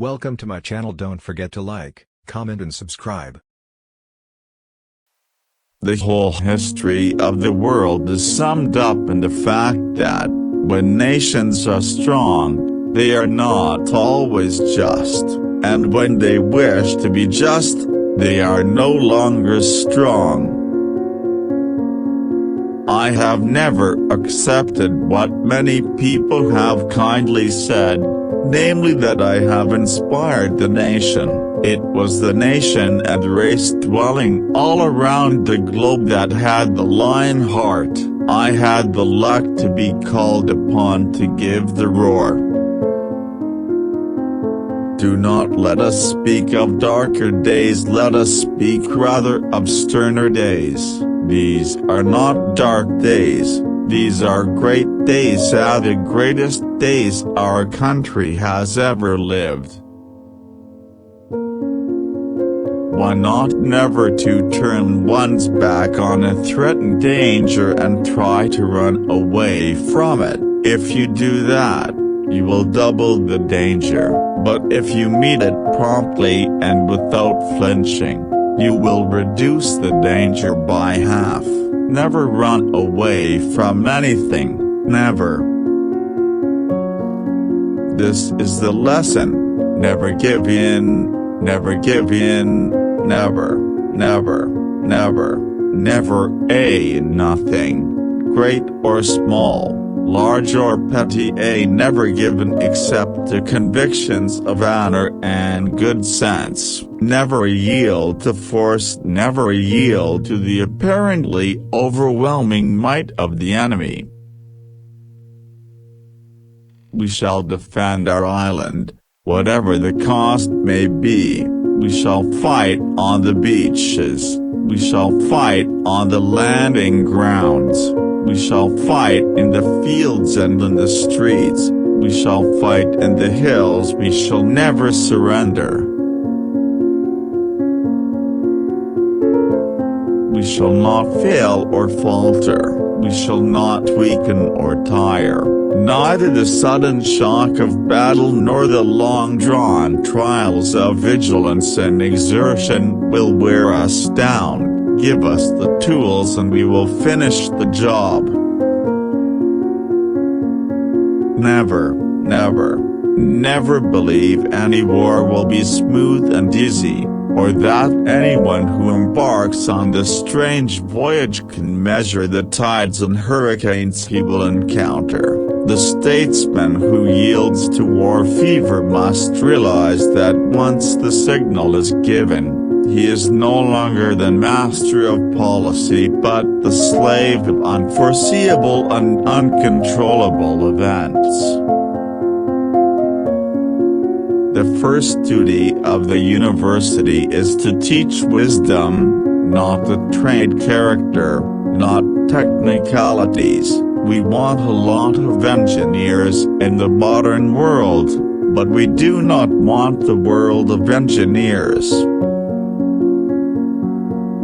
Welcome to my channel. Don't forget to like, comment and subscribe. The whole history of the world is summed up in the fact that, when nations are strong, they are not always just, and when they wish to be just, they are no longer strong. I have never accepted what many people have kindly said, namely that I have inspired the nation. It was the nation and race dwelling all around the globe that had the lion heart. I had the luck to be called upon to give the roar. Do not let us speak of darker days, let us speak rather of sterner days. These are not dark days, these are great days, the greatest days our country has ever lived. Why not never to turn one's back on a threatened danger and try to run away from it? If you do that, you will double the danger, but if you meet it promptly and without flinching, you will reduce the danger by half. Never run away from anything, never. This is the lesson. Never give in, never give in, never, never, never, never nothing. Great or small, large or petty, never given except to convictions of honor and good sense. Never yield to force, never yield to the apparently overwhelming might of the enemy. We shall defend our island, whatever the cost may be. We shall fight on the beaches. We shall fight on the landing grounds. We shall fight in the fields and in the streets. We shall fight in the hills. We shall never surrender. We shall not fail or falter. We shall not weaken or tire. Neither the sudden shock of battle nor the long-drawn trials of vigilance and exertion will wear us down. Give us the tools and we will finish the job. Never, never, never believe any war will be smooth and easy, or that anyone who embarks on this strange voyage can measure the tides and hurricanes he will encounter. The statesman who yields to war fever must realize that once the signal is given, he is no longer the master of policy but the slave of unforeseeable and uncontrollable events. The first duty of the university is to teach wisdom, not to trade character, not technicalities. We want a lot of engineers in the modern world, but we do not want the world of engineers.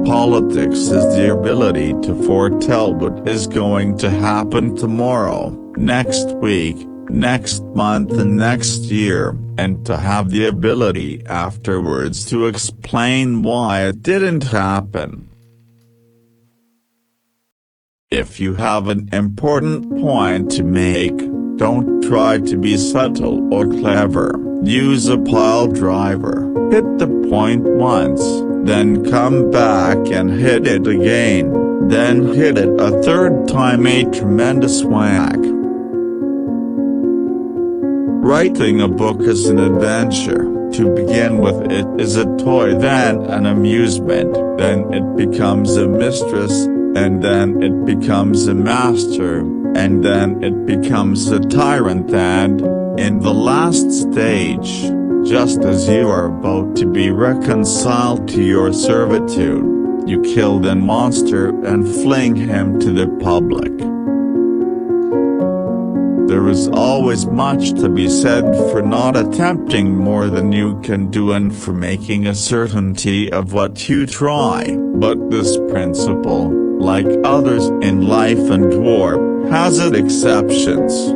Politics is the ability to foretell what is going to happen tomorrow, next week, next month and next year, and to have the ability afterwards to explain why it didn't happen. If you have an important point to make, don't try to be subtle or clever. Use a pile driver. Hit the point once, then come back and hit it again, then hit it a third time, a tremendous whack. Writing a book is an adventure. To begin with, it is a toy, then an amusement, then it becomes a mistress, and then it becomes a master, and then it becomes a tyrant, and, in the last stage, just as you are about to be reconciled to your servitude, you kill the monster and fling him to the public. There is always much to be said for not attempting more than you can do and for making a certainty of what you try, but this principle, like others in life and war, has its exceptions.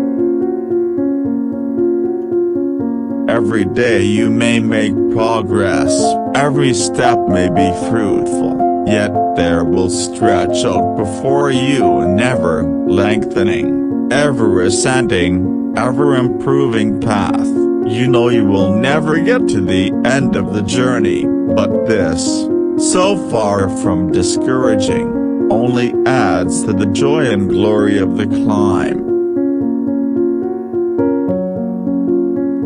Every day you may make progress, every step may be fruitful, yet there will stretch out before you a never lengthening, ever ascending, ever improving path. You know you will never get to the end of the journey, but this, so far from discouraging, only adds to the joy and glory of the climb.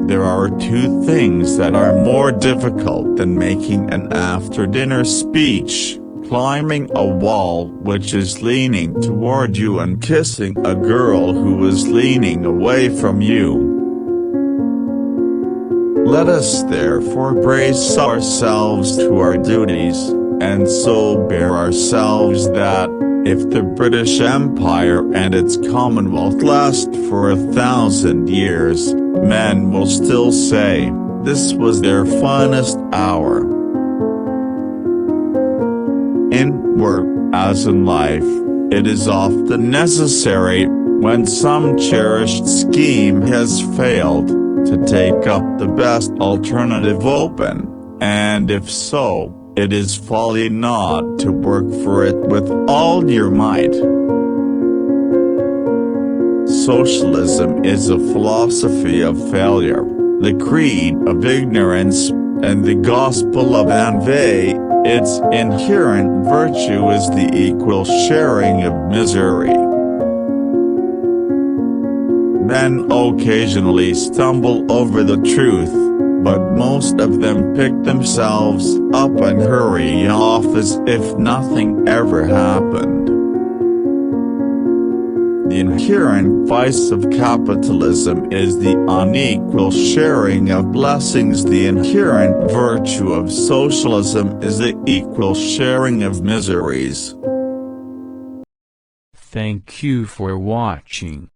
There are two things that are more difficult than making an after-dinner speech: climbing a wall which is leaning toward you and kissing a girl who is leaning away from you. Let us therefore brace ourselves to our duties, and so bear ourselves that, if the British Empire and its Commonwealth last for 1,000 years, men will still say, this was their finest hour. In work, as in life, it is often necessary, when some cherished scheme has failed, to take up the best alternative open, and if so, it is folly not to work for it with all your might. Socialism is a philosophy of failure, the creed of ignorance, and the gospel of ennui. Its inherent virtue is the equal sharing of misery. Men occasionally stumble over the truth, but most of them pick themselves up and hurry off as if nothing ever happened. The inherent vice of capitalism is the unequal sharing of blessings. The inherent virtue of socialism is the equal sharing of miseries. Thank you for watching.